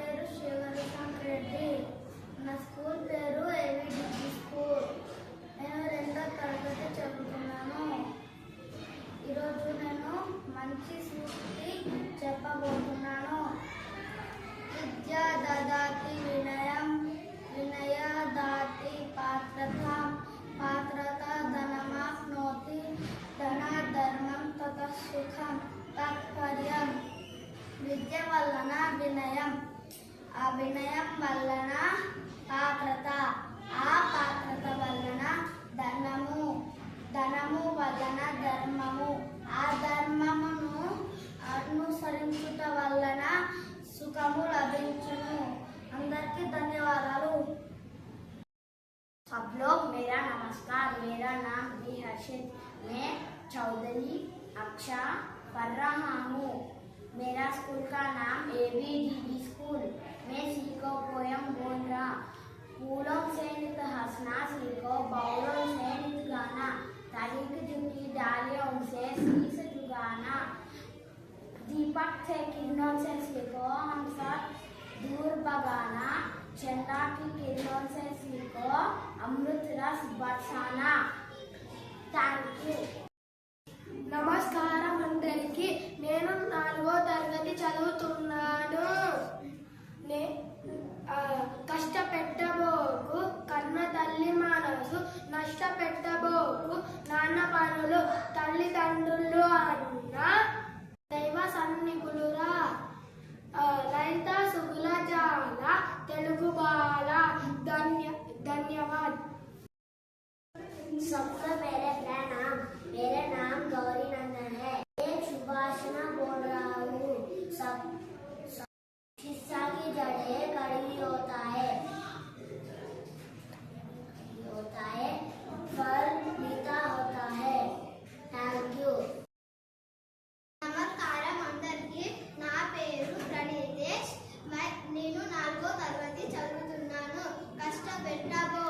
పేరు శివరకాంత్ రెడ్డి. నా స్కూల్ పేరు ఏవిడిపి స్కూల్. నేను 2వ తరగతి చదువుతున్నాను. ఈరోజు నేను మంచి సూక్తి చెప్పబోతున్నాను. విద్యా దదాతి వినయం, వినయ దాతి పాత్రత, పాత్రత ధనమాప్నోతి, ధన ధర్మం తతః సుఖం. తాత్పర్యం: విద్య వలన వినయం, ఆ వినయం వలన పాత్రత, ఆ పాత్రత వలన ధనము, ధనము వలన ధర్మము, ఆ ధర్మమును అనుసరించుట వలన సుఖము లభించును. అందరికీ ధన్యవాదాలు. सब लोग मेरा नमस्कार। मेरा नाम बी हर्षित, मैं चौधरी अक्षा पढ़ रहा हूँ। मेरा स्कूल का नाम ABDB स्कूल। मैं सीखो पोयम बोल रहा। फूलों से नित हंसना सीखो, बाउलों से नित गाना, तारीख झुकी डालियों से शीश झुकाना, दीपक से किरणों से सीखो हम सब दूर भगाना, चंदा की किरणों से सीखो अमृत रस बरसाना। Thank you. నమస్కారం అందరికీ. నేను 4వ తరగతి చదువుతున్నాను. కష్టపెట్టబోకు కన్న తల్లి మనసు, నష్టపెట్టబోకు నాన్న పనులు, తల్లిదండ్రులు అన్న దైవ సన్నికులురా. రైత సుగుల జాల తెలుగు బాల. ధన్యవాद. सबको मेरे प्रणाम। मेरा नाम गौरी नंदन है। एक सुभाषना बोल रहा हूँ। सब शिक्षा की जड़ें कड़ी होता है, फल मीठा होता है। Thank you. నమస్కారం అందరికీ. నా పేరు ప్రణీతేష్. నేను 4వ తరగతి చదువుతున్నాను. కష్టపెట్టబో